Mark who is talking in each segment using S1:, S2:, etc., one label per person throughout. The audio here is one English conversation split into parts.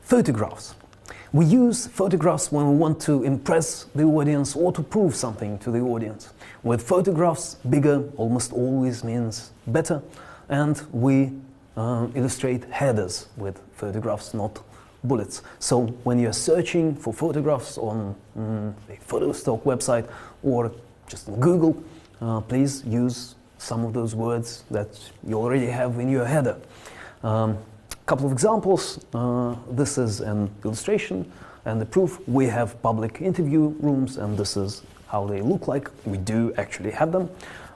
S1: Photographs. We use photographs when we want to impress the audience or to prove something to the audience. With photographs, bigger almost always means better, and we illustrate headers with photographs, not bullets. So when you're searching for photographs on a Photostock website or just on Google, please use some of those words that you already have in your header. Couple of examples. This is an illustration and the proof. We have public interview rooms, and this is how they look like. We do actually have them.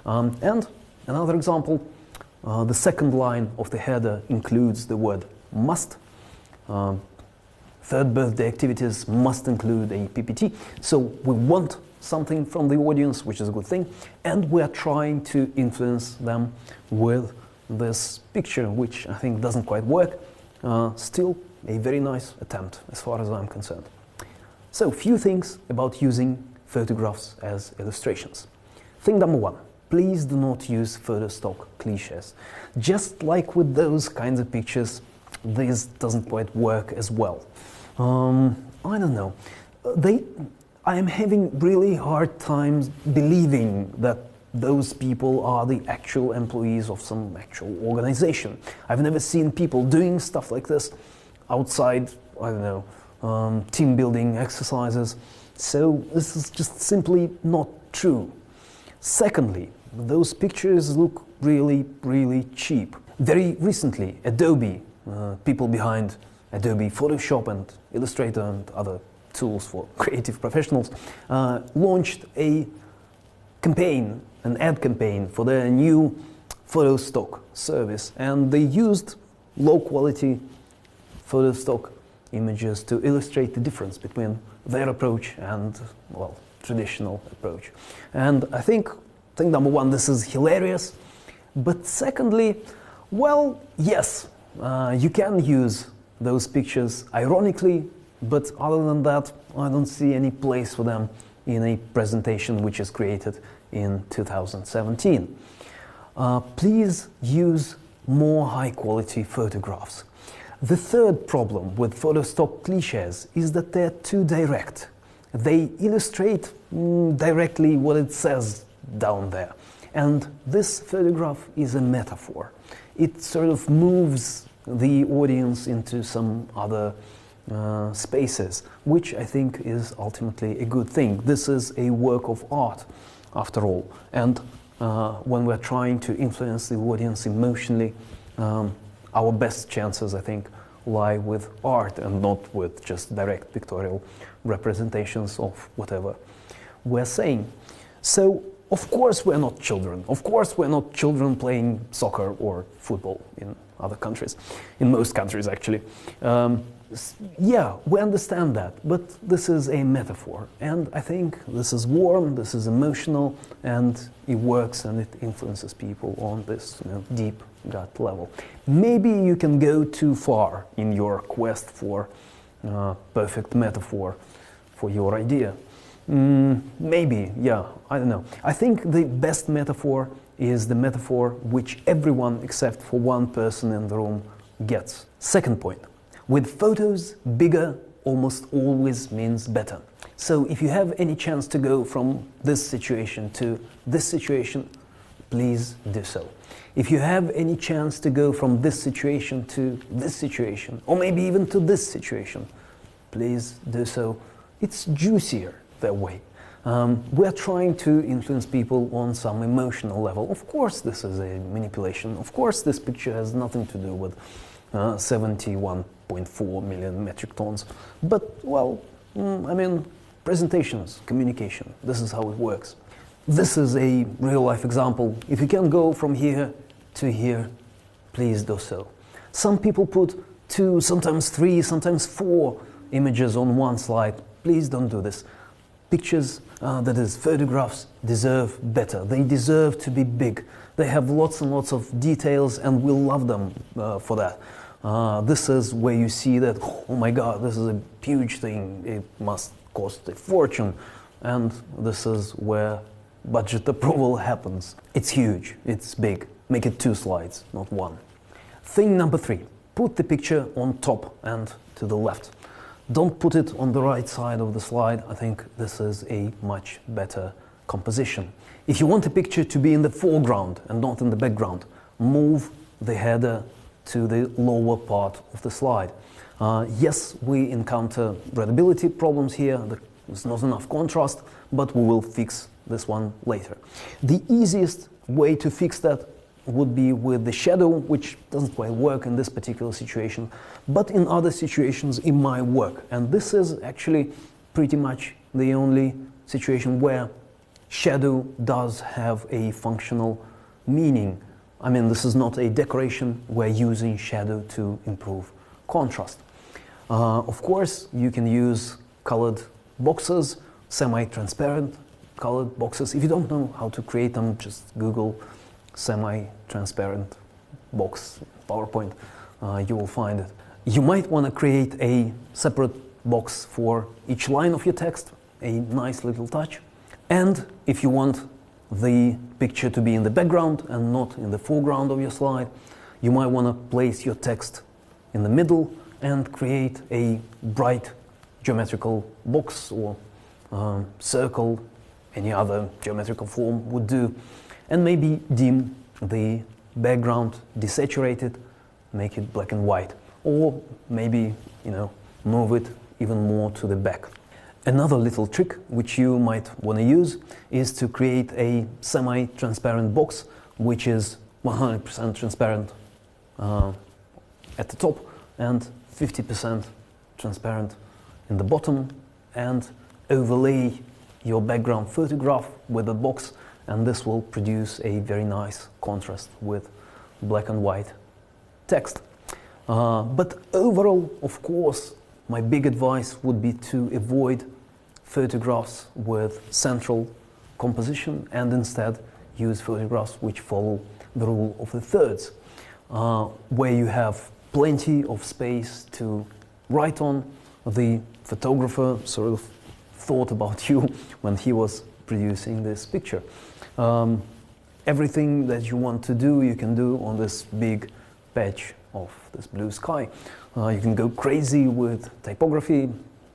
S1: And another example, the second line of the header includes the word must. Third birthday activities must include a PPT. So we want something from the audience, which is a good thing, and we are trying to influence them with this picture, which I think doesn't quite work. Still a very nice attempt as far as I'm concerned. So, few things about using photographs as illustrations. Thing number one, please do not use Photostock cliches. Just like with those kinds of pictures, this doesn't quite work as well. I don't know. I am having really hard times believing that those people are the actual employees of some actual organization. I've never seen people doing stuff like this outside, I don't know, team building exercises. So this is just simply not true. Secondly, those pictures look really, really cheap. Very recently, Adobe, people behind Adobe Photoshop and Illustrator and other tools for creative professionals, launched a campaign, an ad campaign for their new Photostock service, and they used low-quality Photostock images to illustrate the difference between their approach and, well, traditional approach. And I think number one, this is hilarious, but secondly, well, yes, you can use those pictures ironically, but other than that, I don't see any place for them in a presentation which is created in 2017. Please use more high-quality photographs. The third problem with Photostock cliches is that they're too direct. They illustrate directly what it says down there. And this photograph is a metaphor. It sort of moves the audience into some other spaces, which I think is ultimately a good thing. This is a work of art, after all, and when we're trying to influence the audience emotionally, our best chances, I think, lie with art and not with just direct pictorial representations of whatever we're saying. So, of course we're not children. Of course we're not children playing soccer or football in other countries, in most countries actually. Yeah, we understand that, but this is a metaphor, and I think this is warm, this is emotional, and it works and it influences people on this deep gut level. Maybe you can go too far in your quest for perfect metaphor for your idea. Maybe, yeah, I don't know. I think the best metaphor is the metaphor which everyone except for one person in the room gets. Second point. With photos, bigger almost always means better. So if you have any chance to go from this situation to this situation, please do so. If you have any chance to go from this situation to this situation, or maybe even to this situation, please do so. It's juicier that way. We're trying to influence people on some emotional level. Of course this is a manipulation. Of course this picture has nothing to do with 71.4 million metric tons. But, well, I mean, presentations, communication, this is how it works. This is a real-life example. If you can go from here to here, please do so. Some people put 2, sometimes 3, sometimes 4 images on one slide. Please don't do this. Pictures, that is, photographs, deserve better. They deserve to be big. They have lots and lots of details, and we'll love them for that. This is where you see that, oh my God, this is a huge thing, it must cost a fortune. And this is where budget approval happens. It's huge, it's big. Make it 2 slides, not 1. Thing number 3. put the picture on top and to the left. Don't put it on the right side of the slide. I think this is a much better composition. If you want the picture to be in the foreground and not in the background, move the header to the lower part of the slide. Yes, we encounter readability problems here. There's not enough contrast, but we will fix this one later. The easiest way to fix that would be with the shadow, which doesn't quite work in this particular situation, but in other situations it might work. And this is actually pretty much the only situation where shadow does have a functional meaning. I mean, this is not a decoration, we're using shadow to improve contrast. Of course, you can use colored boxes, semi-transparent colored boxes. If you don't know how to create them, just Google semi-transparent box PowerPoint, you will find it. You might want to create a separate box for each line of your text, a nice little touch. And if you want the picture to be in the background and not in the foreground of your slide, you might want to place your text in the middle and create a bright geometrical box or circle, any other geometrical form would do, and maybe dim the background, desaturate it, make it black and white, or maybe, move it even more to the back. Another little trick which you might want to use is to create a semi-transparent box which is 100% transparent at the top and 50% transparent in the bottom, and overlay your background photograph with a box, and this will produce a very nice contrast with black and white text. But overall, of course, my big advice would be to avoid photographs with central composition and instead use photographs which follow the rule of the thirds, where you have plenty of space to write on. The photographer sort of thought about you when he was producing this picture. Everything that you want to do, you can do on this big patch of this blue sky. You can go crazy with typography,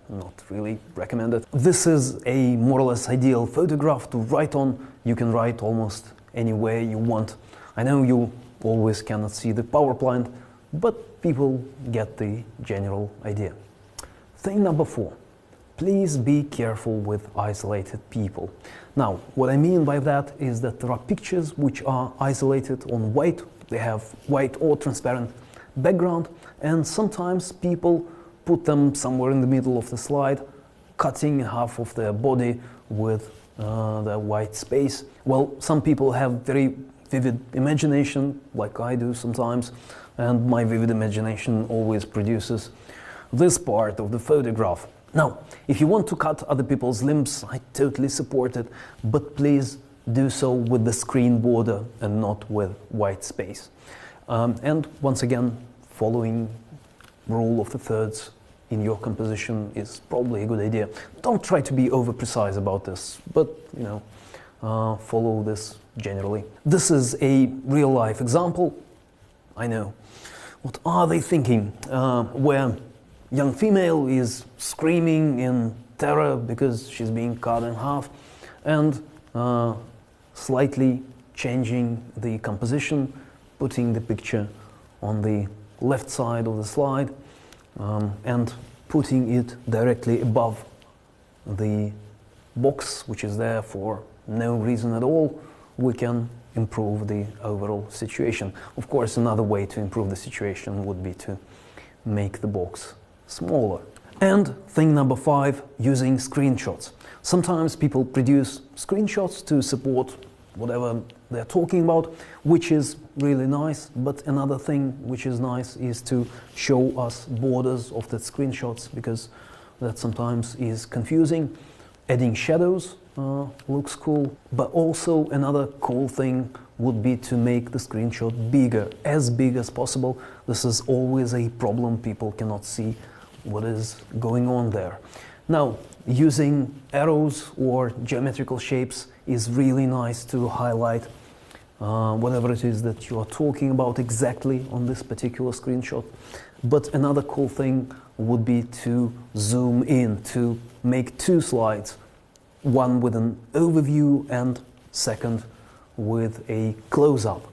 S1: not really recommended. This is a more or less ideal photograph to write on. You can write almost anywhere you want. I know you always cannot see the power plant, but people get the general idea. Thing number 4. Please be careful with isolated people. Now, what I mean by that is that there are pictures which are isolated on white. They have white or transparent background, and sometimes people put them somewhere in the middle of the slide, cutting half of their body with the white space. Well, some people have very vivid imagination, like I do sometimes, and my vivid imagination always produces this part of the photograph. Now, if you want to cut other people's limbs, I totally support it, but please do so with the screen border and not with white space. And once again, following rule of the thirds in your composition is probably a good idea. Don't try to be over precise about this, but follow this generally. This is a real life example. I know. What are they thinking? Where young female is screaming in terror because she's being cut in half, and slightly changing the composition, putting the picture on the left side of the slide, and putting it directly above the box, which is there for no reason at all. We can improve the overall situation. Of course, another way to improve the situation would be to make the box smaller. And thing number 5, using screenshots. Sometimes people produce screenshots to support whatever they're talking about, which is really nice, but another thing which is nice is to show us borders of the screenshots, because that sometimes is confusing. Adding shadows looks cool, but also another cool thing would be to make the screenshot bigger, as big as possible. This is always a problem, people cannot see what is going on there. Now, using arrows or geometrical shapes is really nice to highlight whatever it is that you are talking about exactly on this particular screenshot. But another cool thing would be to zoom in, to make two slides, one with an overview and second with a close-up.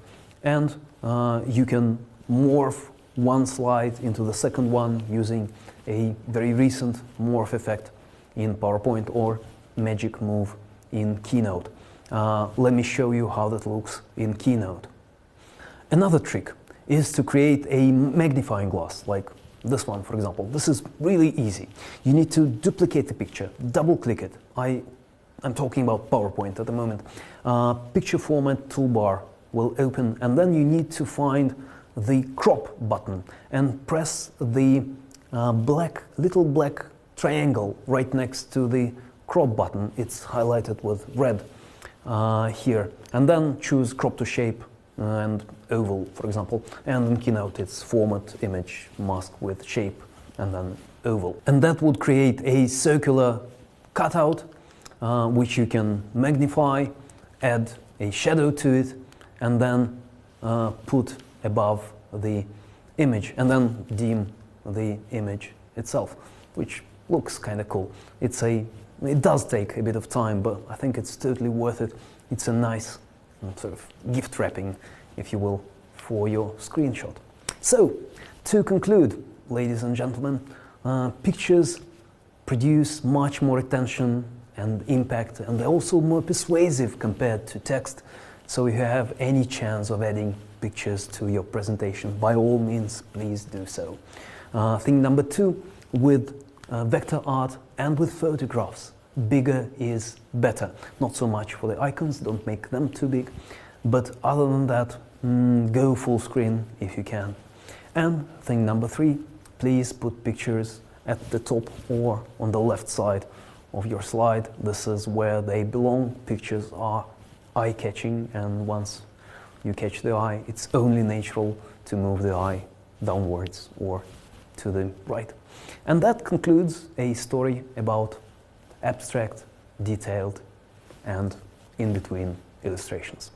S1: And you can morph one slide into the second one using a very recent morph effect in PowerPoint or magic move in Keynote. Let me show you how that looks in Keynote. Another trick is to create a magnifying glass, like this one, for example. This is really easy. You need to duplicate the picture, double-click it. I'm talking about PowerPoint at the moment. Picture format toolbar will open, and then you need to find the crop button and press the little black triangle right next to the crop button. It's highlighted with red here. And then choose crop to shape and oval, for example. And in Keynote, it's format, image, mask with shape, and then oval. And that would create a circular cutout, which you can magnify, add a shadow to it, and then put above the image, and then dim the image itself, which looks kind of cool. It does take a bit of time, but I think it's totally worth it. It's a nice sort of gift wrapping, if you will, for your screenshot. So, to conclude, ladies and gentlemen, pictures produce much more attention and impact, and they're also more persuasive compared to text. So if you have any chance of adding pictures to your presentation, by all means, please do so. Thing number two, with vector art and with photographs, bigger is better. Not so much for the icons, don't make them too big, but other than that, go full screen if you can. And thing number three, please put pictures at the top or on the left side of your slide. This is where they belong. Pictures are eye-catching, and once you catch the eye, it's only natural to move the eye downwards or to the right. And that concludes a story about abstract, detailed, and in-between illustrations.